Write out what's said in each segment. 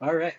Alright,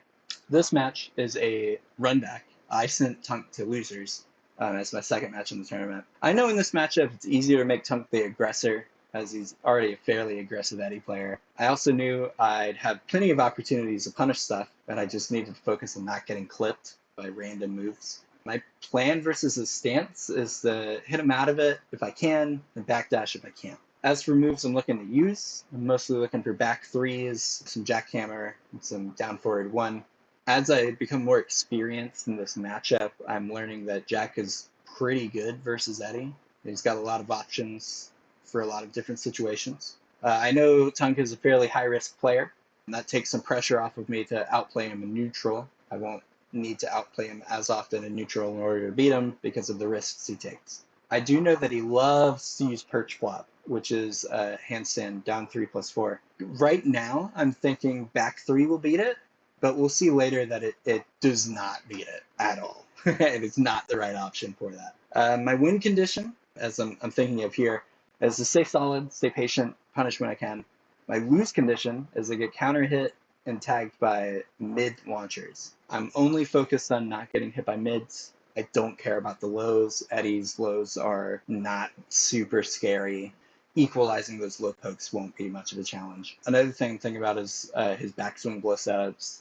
this match is a run back. I sent Tunk to losers as my second match in the tournament. I know in this matchup it's easier to make Tunk the aggressor, as he's already a fairly aggressive Eddie player. I also knew I'd have plenty of opportunities to punish stuff, but I just needed to focus on not getting clipped by random moves. My plan versus his stance is to hit him out of it if I can, and backdash if I can't. As for moves I'm looking to use, I'm mostly looking for back threes, some jackhammer, and some down forward one. As I become more experienced in this matchup, I'm learning that Jack is pretty good versus Eddie. He's got a lot of options for a lot of different situations. I know Tunk is a fairly high-risk player, and that takes some pressure off of me to outplay him in neutral. I won't need to outplay him as often in neutral in order to beat him because of the risks he takes. I do know that he loves to use perch flop, which is a handstand down 3+4. Right now, I'm thinking back 3 will beat it, but we'll see later that it does not beat it at all. And it's not the right option for that. My win condition, as I'm thinking of here, is to stay solid, stay patient, punish when I can. My lose condition is to get counter hit and tagged by mid launchers. I'm only focused on not getting hit by mids. I don't care about the lows. Eddie's lows are not super scary. Equalizing those low pokes won't be much of a challenge. Another thing to think about is his backswing blow setups.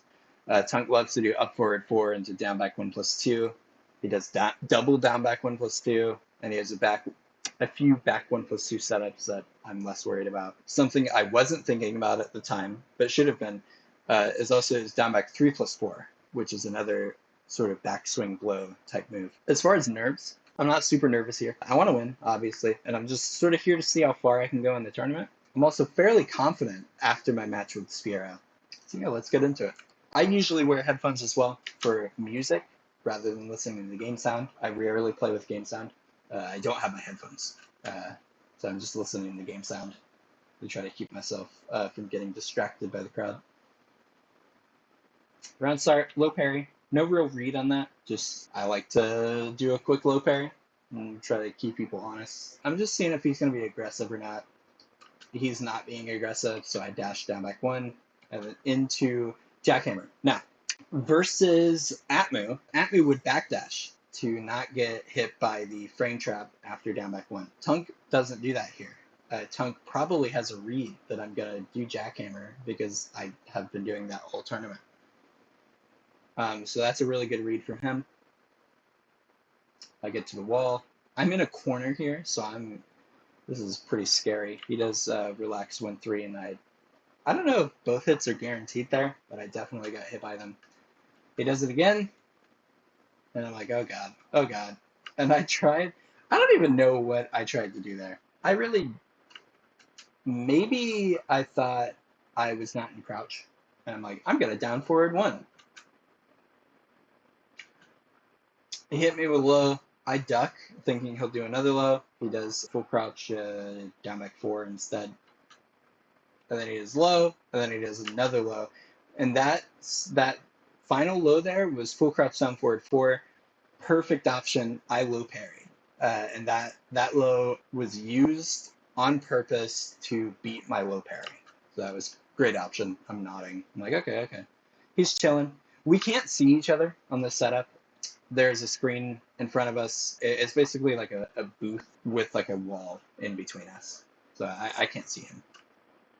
Tunk loves to do up forward 4 into down back 1+2. He does double down back 1+2, and he has a few back 1+2 setups that I'm less worried about. Something I wasn't thinking about at the time, but should have been, is also his down back 3+4, which is another sort of backswing blow type move. As far as nerves, I'm not super nervous here. I want to win, obviously, and I'm just sort of here to see how far I can go in the tournament. I'm also fairly confident after my match with Spiro. So yeah, let's get into it. I usually wear headphones as well for music rather than listening to the game sound. I rarely play with game sound. I don't have my headphones, so I'm just listening to game sound to try to keep myself from getting distracted by the crowd. Round start, low parry. No real read on that. Just I like to do a quick low parry and try to keep people honest. I'm just seeing if he's going to be aggressive or not. He's not being aggressive, so I dash down back 1 and then into jackhammer. Now, versus Atmu would backdash to not get hit by the frame trap after down back 1. Tunk doesn't do that here. Tunk probably has a read that I'm going to do jackhammer because I have been doing that whole tournament. So that's a really good read from him. I get to the wall. I'm in a corner here, so this is pretty scary. He does relax 1-3, and I don't know if both hits are guaranteed there, but I definitely got hit by them. He does it again, and I'm like, oh god, oh god. And I don't even know what I tried to do there. Maybe I thought I was not in crouch, and I'm like, I'm gonna down forward 1. He hit me with low. I duck, thinking he'll do another low. He does full crouch down back 4 instead. And then he does low, and then he does another low. And that final low there was full crouch down forward 4. Perfect option. I low parry. And that low was used on purpose to beat my low parry. So that was a great option. I'm nodding. I'm like, okay. He's chilling. We can't see each other on this setup. There's a screen in front of us. It's basically like a booth with like a wall in between us. So I can't see him.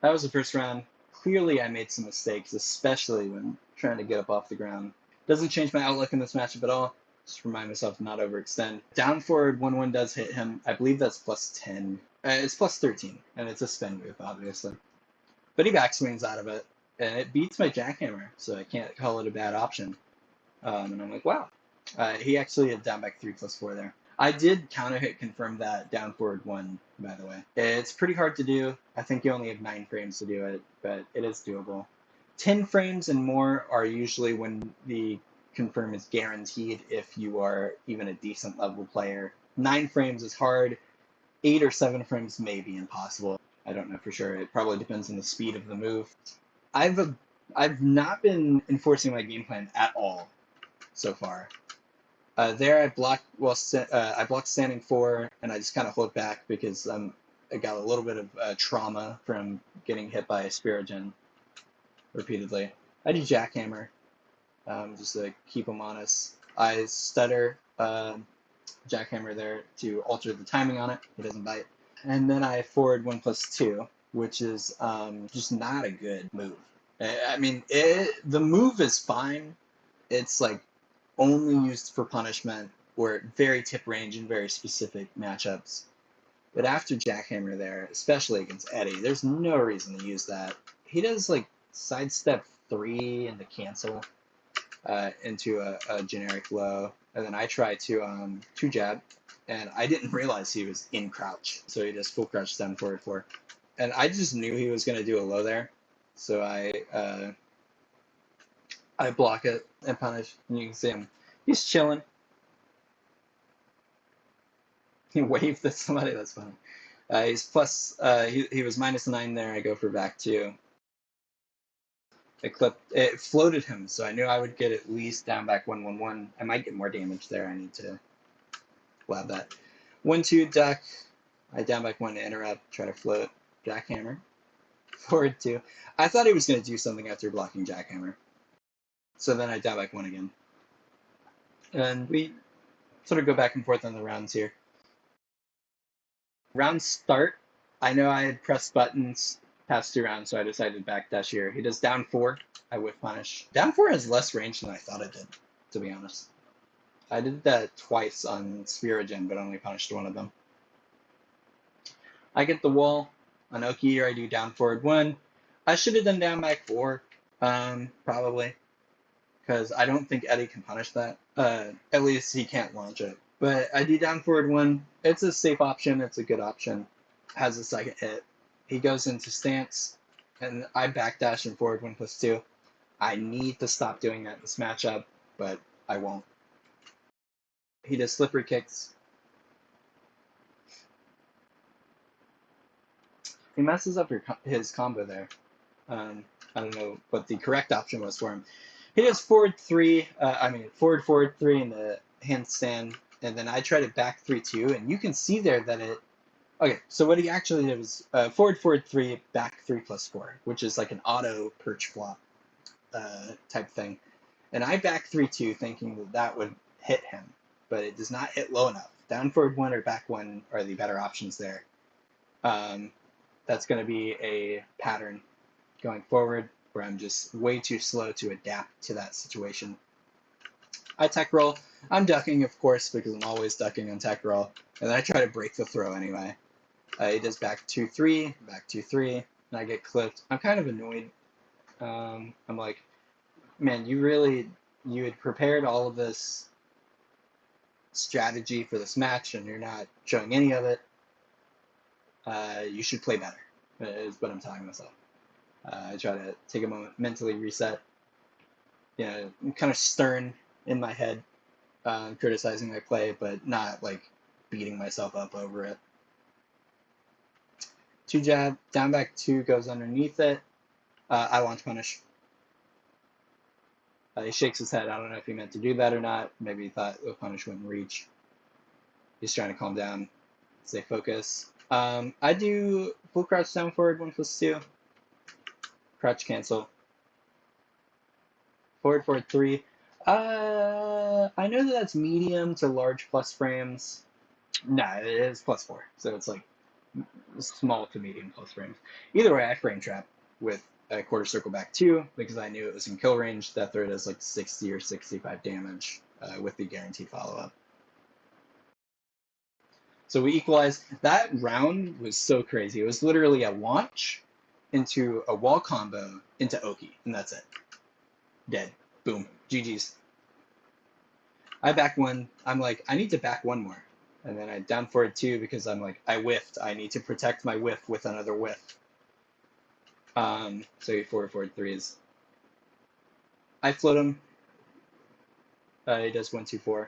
That was the first round. Clearly I made some mistakes, especially when trying to get up off the ground. Doesn't change my outlook in this matchup at all. Just remind myself to not overextend. Down forward 1-1 does hit him. I believe that's +10. It's +13, and it's a spin move, obviously. But he backswings out of it, and it beats my jackhammer, so I can't call it a bad option. And I'm like, wow. He actually had down back 3+4 there. I did counter hit confirm that down forward 1, by the way. It's pretty hard to do. I think you only have 9 frames to do it, but it is doable. 10 frames and more are usually when the confirm is guaranteed if you are even a decent level player. 9 frames is hard. 8 or 7 frames may be impossible. I don't know for sure. It probably depends on the speed of the move. I've not been enforcing my game plan at all so far. There I blocked standing 4, and I just kind of hold back because I got a little bit of trauma from getting hit by a Spirogen repeatedly. I do jackhammer, just to keep him honest. I stutter jackhammer there to alter the timing on it. He doesn't bite. And then I forward 1+2, which is just not a good move. I mean, the move is fine. It's like only used for punishment or very tip range in very specific matchups. But after jackhammer there, especially against Eddie, there's no reason to use that. He does like sidestep 3 into cancel into a generic low, and then I try to 2-jab, and I didn't realize he was in crouch, so he just full crouch down forward 4, and I just knew he was gonna do a low there, so I block it and punish, and you can see him. He's chilling. He waved at somebody. That's funny. He's plus. He was -9 there. I go for back 2. It floated him, so I knew I would get at least down back 1-1-1. I might get more damage there. I need to lab that. 1-2 duck. I down back 1 to interrupt. Try to float. Jackhammer. Forward 2. I thought he was going to do something after blocking jackhammer. So then I down back 1 again. And we sort of go back and forth on the rounds here. Round start. I know I had pressed buttons past 2 rounds, so I decided to backdash here. He does down 4. I whiff punish. Down 4 has less range than I thought it did, to be honest. I did that twice on Spherogen, but only punished 1 of them. I get the wall on Oki here. I do down forward 1. I should have done down back 4, probably, because I don't think Eddie can punish that. At least he can't launch it. But I do down forward 1. It's a safe option. It's a good option. Has a second hit. He goes into stance, and I backdash and forward 1+2. I need to stop doing that in this matchup, but I won't. He does slippery kicks. He messes up his combo there. I don't know what the correct option was for him. He does forward 3, forward 3 in the handstand, and then I try to back 3-2, and you can see there that it. Okay, so what he actually did was forward 3, back 3+4, which is like an auto perch flop type thing. And I back 3-2 thinking that that would hit him, but it does not hit low enough. Down forward 1 or back 1 are the better options there. That's going to be a pattern going forward where I'm just way too slow to adapt to that situation. I tech roll. I'm ducking, of course, because I'm always ducking on tech roll. And then I try to break the throw anyway. He does back 2-3, back 2-3, and I get clipped. I'm kind of annoyed. I'm like, man, you had prepared all of this strategy for this match, and you're not showing any of it. You should play better, is what I'm telling myself. I try to take a moment, mentally reset. You know, I'm kind of stern in my head, criticizing my play, but not like beating myself up over it. 2-jab, down back 2 goes underneath it. I launch punish. He shakes his head. I don't know if he meant to do that or not. Maybe he thought the punish wouldn't reach. He's trying to calm down, stay focused. I do full crouch down forward 1+2. Crouch cancel. Forward 3. I know that that's medium to large plus frames. Nah, it is +4. So it's like small to medium plus frames. Either way, I frame trap with a quarter circle back 2 because I knew it was in kill range. That throw does like 60 or 65 damage with the guaranteed follow-up. So we equalized. That round was so crazy. It was literally a launch into a wall combo into Oki, and that's it. Dead. Boom. GG's. I back 1. I'm like, I need to back 1 more. And then I down forward 2 because I'm like, I whiffed. I need to protect my whiff with another whiff. So he forward 3s. I float him. He does 1-2-4.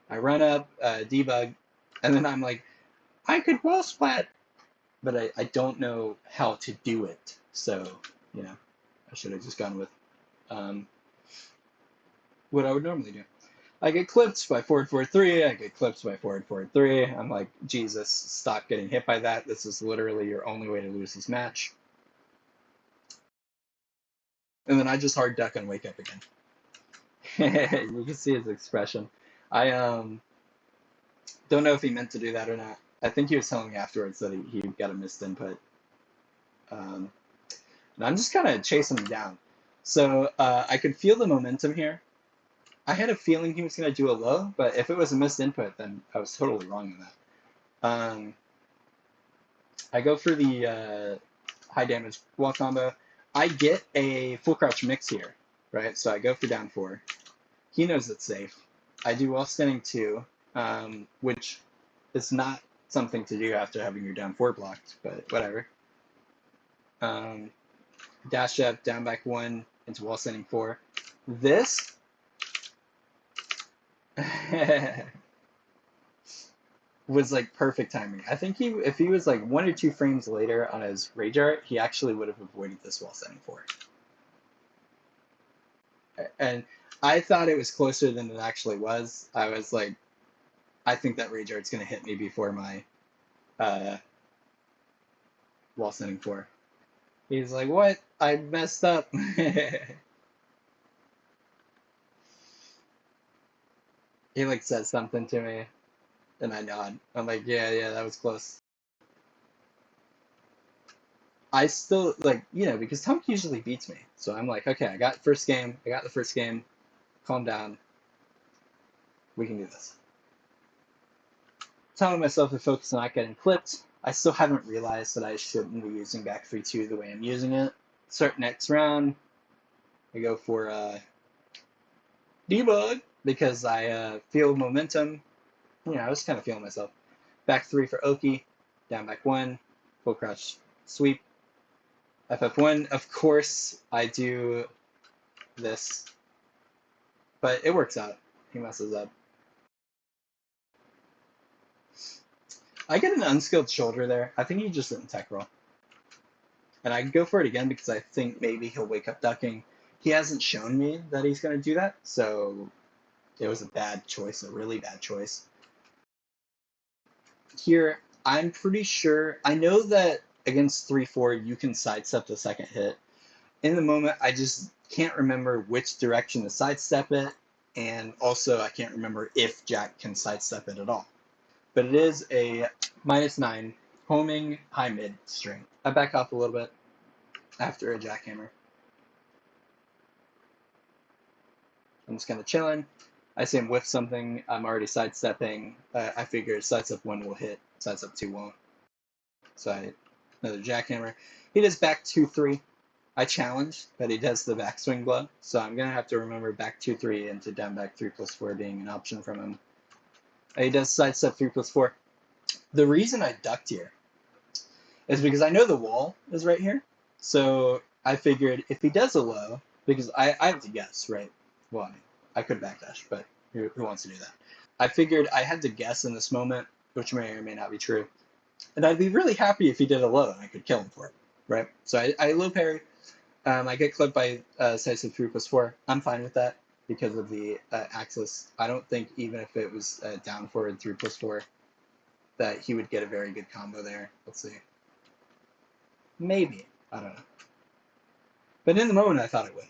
I run up, debug, and then I'm like, I could wall splat, but I don't know how to do it. So, you know, I should have just gone with what I would normally do. I get clipped by forward 3. I get clipped by forward 3. I'm like, Jesus, stop getting hit by that. This is literally your only way to lose this match. And then I just hard duck and wake up again. You can see his expression. I don't know if he meant to do that or not. I think he was telling me afterwards that he got a missed input. And I'm just kind of chasing him down. So I could feel the momentum here. I had a feeling he was going to do a low, but if it was a missed input, then I was totally wrong on that. I go for the high damage wall combo. I get a full crouch mix here, right? So I go for down 4. He knows it's safe. I do wall standing 2, which is not something to do after having your down 4 blocked, but whatever. Dash up, down back 1 into wall standing 4. This was like perfect timing. I think if he was like 1 or 2 frames later on his rage art, he actually would have avoided this wall standing 4. And I thought it was closer than it actually was. I was like, I think that rage art's gonna hit me before my wall standing 4. He's like, what? I messed up. He like says something to me, and I nod. I'm like, yeah, that was close. I still like, because Tunk usually beats me, so I'm like, okay, I got the first game. Calm down. We can do this. Telling myself to focus on not getting clipped. I still haven't realized that I shouldn't be using back 3-2 the way I'm using it. Start next round. I go for debug because I feel momentum. I was kind of feeling myself. Back 3 for Oki. Down back 1. Full crouch sweep. FF1. Of course, I do this. But it works out. He messes up. I get an unskilled shoulder there. I think he just didn't tech roll. And I go for it again because I think maybe he'll wake up ducking. He hasn't shown me that he's going to do that, so it was a bad choice, a really bad choice. Here, I'm pretty sure, I know that against 3-4 you can sidestep the second hit. In the moment, I just can't remember which direction to sidestep it, and also I can't remember if Jack can sidestep it at all. But it is a -9 homing high mid string. I back off a little bit after a jackhammer. I'm just kind of chilling. I see him whiff something. I'm already sidestepping. I figure sidestep 1 will hit, sidestep 2 won't. So another jackhammer. He does back 2-3. I challenge, but he does the backswing blow. So I'm going to have to remember back 2-3 into down back 3+4 being an option from him. He does sidestep 3+4. The reason I ducked here is because I know the wall is right here. So I figured if he does a low, because I have to guess, right? Well, I could backdash, but who wants to do that? I figured I had to guess in this moment, which may or may not be true. And I'd be really happy if he did a low and I could kill him for it, right? So I low parry. I get clipped by sidestep 3+4. I'm fine with that because of the axis. I don't think even if it was down forward 3+4 that he would get a very good combo there. Let's see. Maybe. I don't know. But in the moment, I thought it would.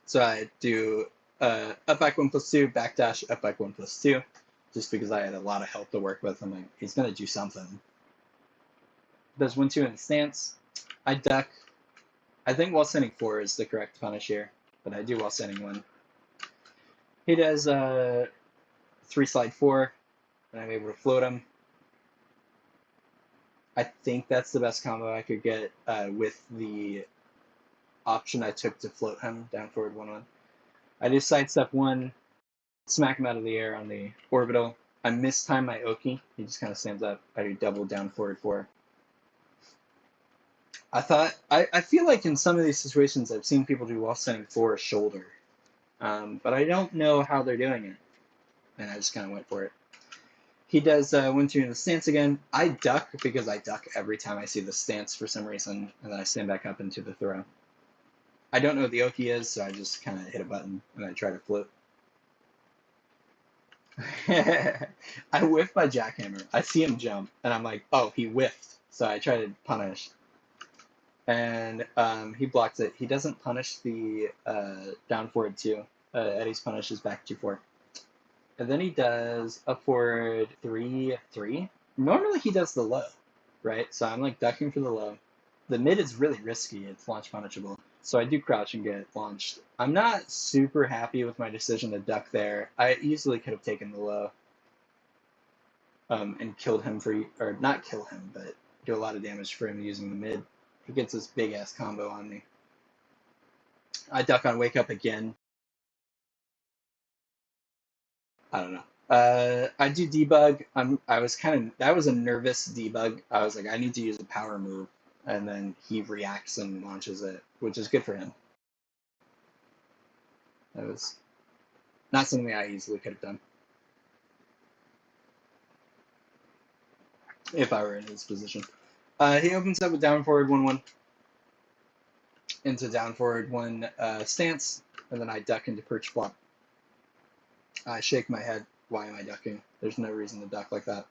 So I do up back 1+2, backdash, up back 1+2, just because I had a lot of help to work with. I'm like, he's going to do something. Does 1-2 in the stance. I duck. I think wall standing 4 is the correct punish here, but I do wall standing 1. He does 3 slide 4, and I'm able to float him. I think that's the best combo I could get with the option I took to float him down forward 1-1. I do sidestep 1, smack him out of the air on the orbital. I mistime my Oki. He just kind of stands up. I do double down forward 4. I feel like in some of these situations I've seen people do wall standing 4 shoulder, but I don't know how they're doing it, and I just kind of went for it. He does 1-2 in the stance again. I duck because I duck every time I see the stance for some reason, and then I stand back up into the throw. I don't know what the Oki is, so I just kind of hit a button and I try to float. I whiff my jackhammer. I see him jump, and I'm like, oh, he whiffed. So I try to punish. and he blocked it. He doesn't punish the down forward 2. Eddie's punish is back 2-4. And then he does up forward 3-3. Normally he does the low, right? So I'm like ducking for the low. The mid is really risky. It's launch punishable. So I do crouch and get launched. I'm not super happy with my decision to duck there. I easily could have taken the low and killed him or not kill him, but do a lot of damage for him using the mid. He gets this big ass combo on me. I duck on wake up again. I don't know. I do debug. That was a nervous debug. I was like, I need to use a power move, and then he reacts and launches it, which is good for him. That was not something I easily could have done if I were in his position. He opens up with down forward 1-1 into down forward 1 stance, and then I duck into perch flop. I shake my head. Why am I ducking? There's no reason to duck like that.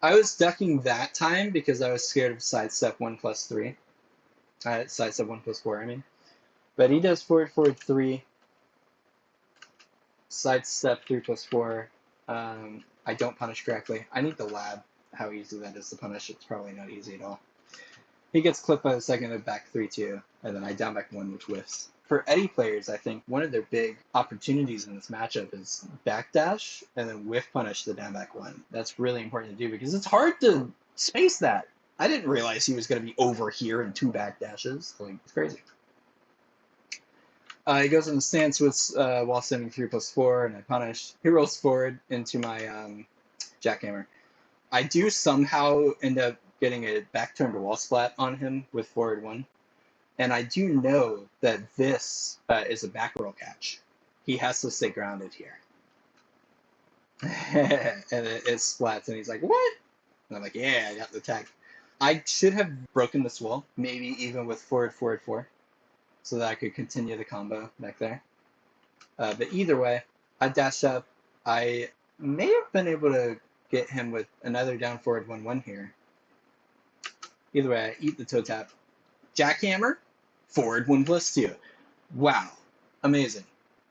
I was ducking that time because I was scared of sidestep 1+3. Sidestep 1+4, I mean. But he does forward 3. Sidestep 3+4. I don't punish correctly. I need to lab how easy that is to punish. It's probably not easy at all. He gets clipped by the second of back 3-2, and then I down back 1, which whiffs. For Eddie players, I think one of their big opportunities in this matchup is backdash and then whiff punish the down back 1. That's really important to do because it's hard to space that. I didn't realize he was going to be over here in 2 backdashes. Like, it's crazy. He goes in the stance with wall standing 3+4, and I punish. He rolls forward into my jackhammer. I do somehow end up getting a back turn to wall splat on him with forward 1. And I do know that this is a back roll catch. He has to stay grounded here. And it splats, and he's like, what? And I'm like, yeah, I got the tag. I should have broken this wall, maybe even with forward 4, so that I could continue the combo back there. But either way, I dashed up. I may have been able to get him with another down forward 1-1 here. Either way, I eat the toe tap. Jackhammer, forward 1+2. Wow, amazing.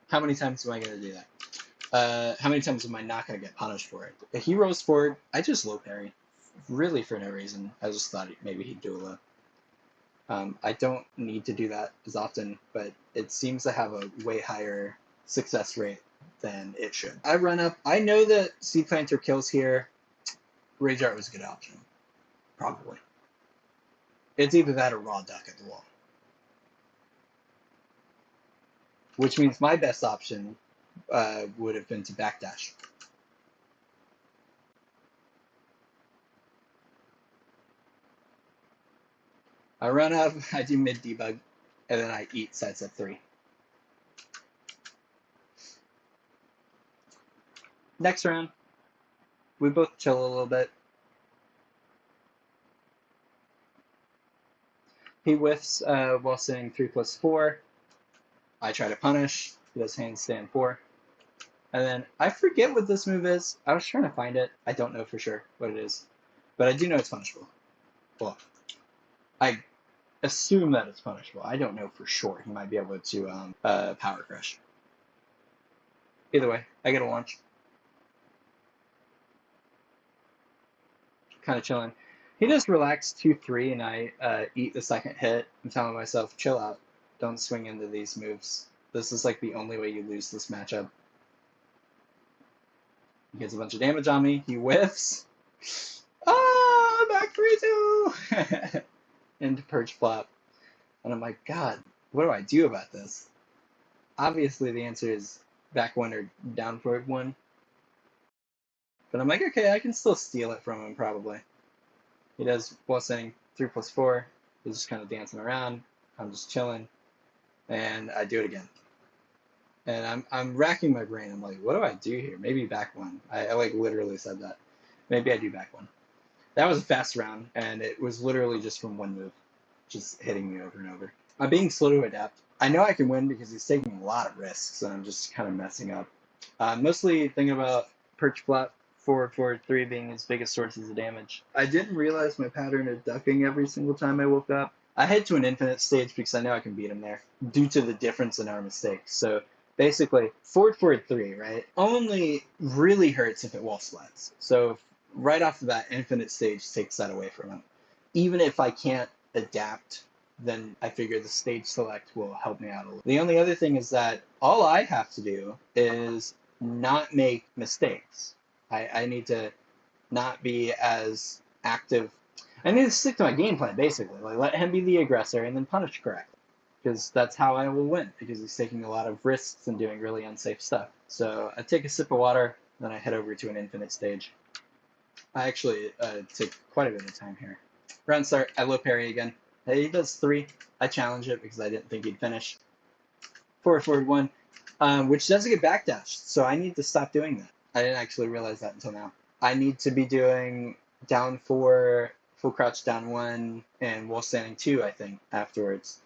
How many times am I going to do that? How many times am I not going to get punished for it? If he rose forward, I just low parry. Really for no reason. I just thought maybe he'd do a low. I don't need to do that as often, but it seems to have a way higher success rate than it should. I run up. I know that Seed Planter kills here. Rage Art was a good option. Probably. It's either that or raw duck at the wall. Which means my best option would have been to backdash. I run up, I do mid debug, and then I eat sidestep 3. Next round, we both chill a little bit. He whiffs while sitting 3+4. I try to punish. He does handstand 4. And then I forget what this move is. I was trying to find it. I don't know for sure what it is. But I do know it's punishable. Well, I assume that it's punishable. I don't know for sure. He might be able to power crush. Either way, I get a launch. Kind of chilling. He just relaxed 2-3, and I eat the second hit. I'm telling myself, chill out. Don't swing into these moves. This is like the only way you lose this matchup. He gets a bunch of damage on me. He whiffs. Ah, back 3-2! Into perch flop. And I'm like, God, what do I do about this? Obviously, the answer is back 1 or down forward 1. But I'm like, okay, I can still steal it from him, probably. He does while setting 3+4. He's just kind of dancing around. I'm just chilling. And I do it again. And I'm racking my brain. I'm like, what do I do here? Maybe back 1. I like literally said that. Maybe I do back 1. That was a fast round, and it was literally just from 1 move. Just hitting me over and over. I'm being slow to adapt. I know I can win because he's taking a lot of risks, and I'm just kind of messing up. Mostly thinking about perch flop Forward, forward, three being his biggest sources of damage. I didn't realize my pattern of ducking every single time I woke up. I head to an infinite stage because I know I can beat him there due to the difference in our mistakes. So basically, forward, forward, three, right? Only really hurts if it wall slides. So right off the bat, infinite stage takes that away from him. Even if I can't adapt, then I figure the stage select will help me out a little. The only other thing is that all I have to do is not make mistakes. I need to not be as active. I need to stick to my game plan, basically. Like, let him be the aggressor and then punish correctly. Because that's how I will win, because he's taking a lot of risks and doing really unsafe stuff. So I take a sip of water, then I head over to an infinite stage. I actually take quite a bit of time here. Round start, I low parry again. He does 3. I challenge it because I didn't think he'd finish. Forward, forward, 1, which doesn't get backdashed, so I need to stop doing that. I didn't actually realize that until now. I need to be doing down 4, full crouch down 1, and wall standing 2, I think, afterwards.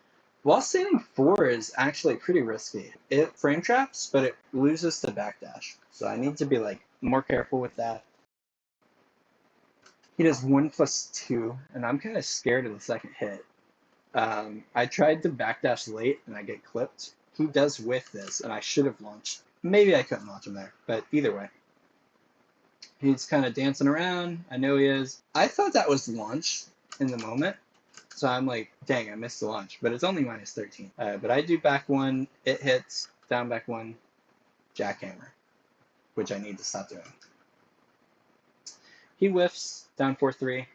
Wall standing 4 is actually pretty risky. It frame traps, but it loses to backdash. So I need to be like more careful with that. He does 1+2, and I'm kind of scared of the second hit. I tried to backdash late, and I get clipped. He does whiff this, and I should have launched. Maybe I couldn't launch him there, but either way. He's kind of dancing around. I know he is. I thought that was launch in the moment. So I'm like, dang, I missed the launch. But it's only -13. But I do back 1. It hits. Down back 1. Jackhammer. Which I need to stop doing. He whiffs. Down 4-3.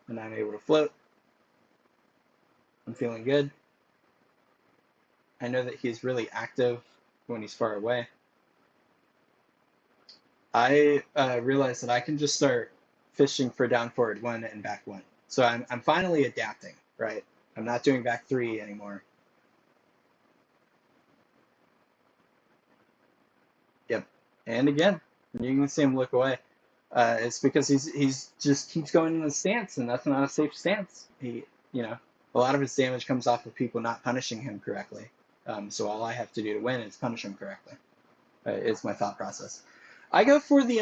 And I'm able to float. I'm feeling good. I know that he's really active when he's far away. I realized that I can just start fishing for down forward 1 and back 1. So I'm finally adapting, right? I'm not doing back 3 anymore. Yep. And again, you can see him look away. It's because he's just keeps going in the stance, and that's not a safe stance. A lot of his damage comes off of people not punishing him correctly. So all I have to do to win is punish him correctly. It's my thought process. I go for the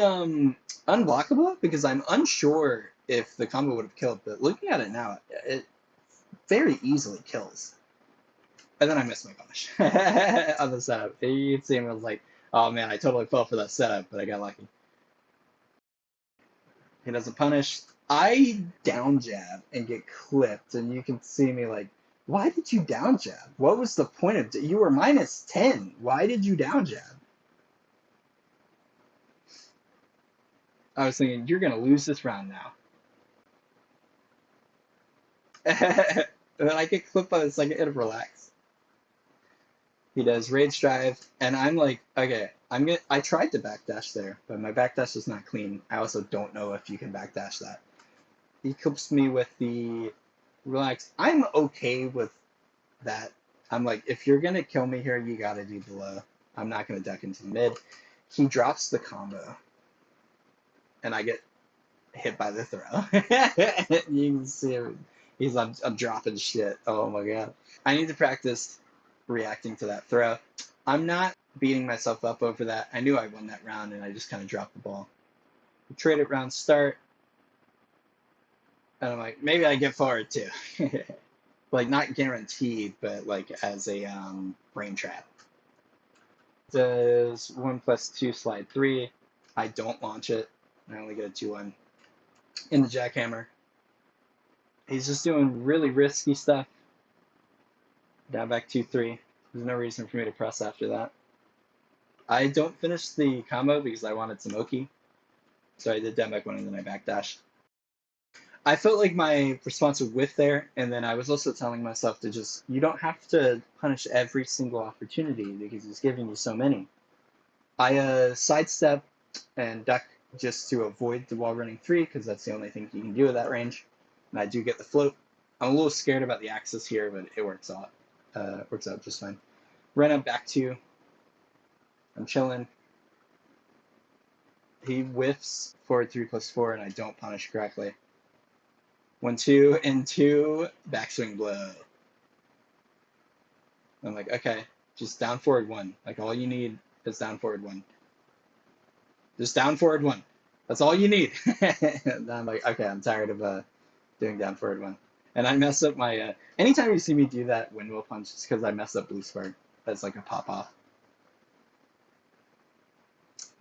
unblockable because I'm unsure if the combo would have killed, but looking at it now, it very easily kills. And then I missed my punish on the setup. You can see him, I was like, oh man, I totally fell for that setup, but I got lucky. He doesn't punish. I down jab and get clipped, and you can see me like, why did you down jab? What was the point of it? You were -10. Why did you down jab? I was thinking, you're going to lose this round now. And then I get clipped by the second hit of relax. He does rage drive, and I'm like, okay, I tried to backdash there, but my backdash is not clean. I also don't know if you can backdash that. He clips me with the relax. I'm okay with that. I'm like, if you're going to kill me here, you got to do the low. I'm not going to duck into the mid. He drops the combo, and I get hit by the throw. You can see him. I'm dropping shit. Oh my god. I need to practice reacting to that throw. I'm not beating myself up over that. I knew I won that round, and I just kind of dropped the ball. We traded round start, and I'm like, maybe I get forward too. Like, not guaranteed, but like as a brain trap. Does 1+2 slide 3. I don't launch it. I only get a 2-1 in the jackhammer. He's just doing really risky stuff. Down back 2-3. There's no reason for me to press after that. I don't finish the combo because I wanted some Oki. So I did down back 1 and then I backdashed. I felt like my response would whiff there, and then I was also telling myself to just, you don't have to punish every single opportunity because he's giving you so many. I sidestep and duck just to avoid the wall running 3 because that's the only thing you can do at that range. And I do get the float. I'm a little scared about the axis here, but it works out. Works out just fine. Run up back 2. I'm chilling. He whiffs forward 3+4, and I don't punish correctly. 1-2 and 2 backswing blow. I'm like, okay, just down forward 1. Like, all you need is down forward 1. Just down forward 1. That's all you need. And I'm like, okay, I'm tired of doing down forward one. And I mess up my, anytime you see me do that windmill punch, it's because I mess up blue spark. That's like a pop off.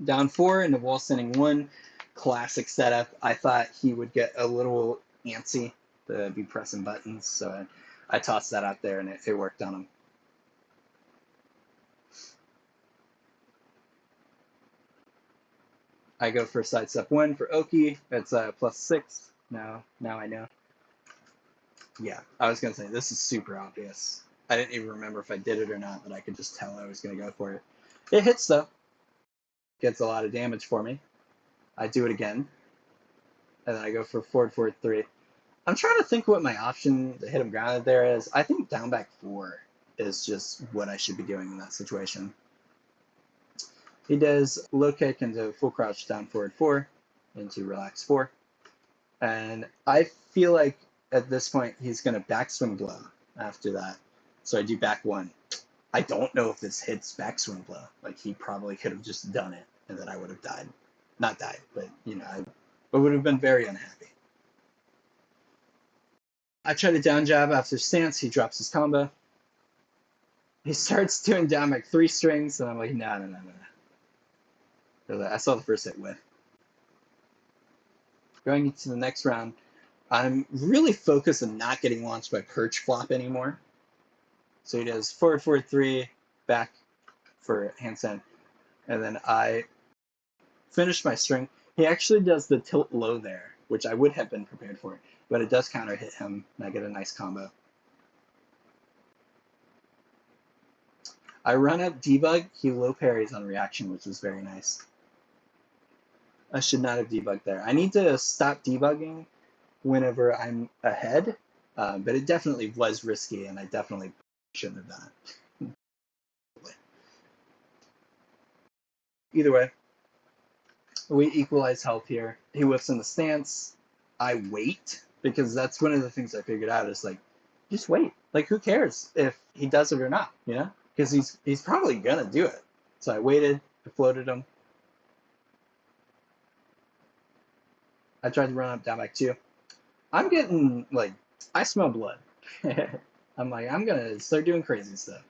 Down 4 into wall standing 1. Classic setup. I thought he would get a little antsy to be pressing buttons, so I tossed that out there and it worked on him. I go for side step 1 for Oki. It's +6. Now I know. Yeah, I was going to say, this is super obvious. I didn't even remember if I did it or not, but I could just tell I was going to go for it. It hits, though. Gets a lot of damage for me. I do it again. And then I go for forward, forward 3. I'm trying to think what my option to hit him grounded there is. I think down back 4 is just what I should be doing in that situation. He does low kick into full crouch down forward 4 into relax 4. And I feel like at this point he's going to backswing blow after that. So I do back 1. I don't know if this hits backswing blow. Like, he probably could have just done it and then I would have died. Not died, but, you know, I would have been very unhappy. I try to down jab after stance. He drops his combo. He starts doing down back 3 strings, and I'm like, no. I saw the first hit with. Going into the next round, I'm really focused on not getting launched by perch flop anymore. So he does forward, forward 3, back for handstand, and then I finish my string. He actually does the tilt low there, which I would have been prepared for, but it does counter hit him, and I get a nice combo. I run up debug, he low parries on reaction, which is very nice. I should not have debugged there. I need to stop debugging whenever I'm ahead, but it definitely was risky, and I definitely shouldn't have done it. Either way, we equalize health here. He whips in the stance. I wait, because that's one of the things I figured out is, like, just wait. Like, who cares if he does it or not, you know? Because he's probably going to do it. So I waited, I floated him. I tried to run up down back 2. I'm getting, like, I smell blood. I'm like, I'm going to start doing crazy stuff.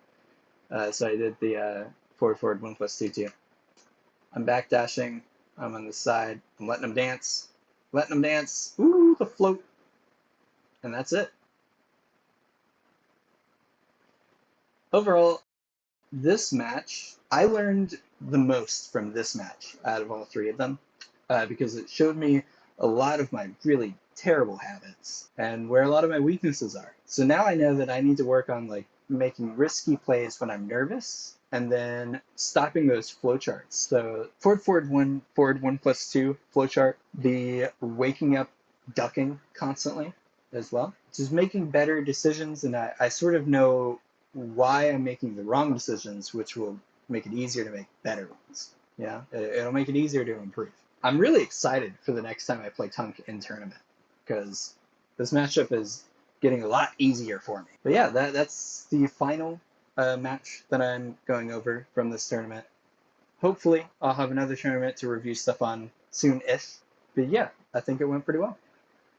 So I did the forward 1 plus 2 2. I'm backdashing. I'm on the side. I'm letting him dance. Letting him dance. Ooh, the float. And that's it. Overall, this match, I learned the most from this match out of all 3 of them, because it showed me a lot of my really terrible habits and where a lot of my weaknesses are. So now I know that I need to work on, like, making risky plays when I'm nervous and then stopping those flowcharts. So forward 1 plus 2 flowchart, the waking up ducking constantly as well. Just making better decisions, and I sort of know why I'm making the wrong decisions, which will make it easier to make better ones. Yeah, it'll make it easier to improve. I'm really excited for the next time I play Tunk in tournament, because this matchup is getting a lot easier for me. But yeah, that's the final match that I'm going over from this tournament. Hopefully, I'll have another tournament to review stuff on soon-ish. But yeah, I think it went pretty well.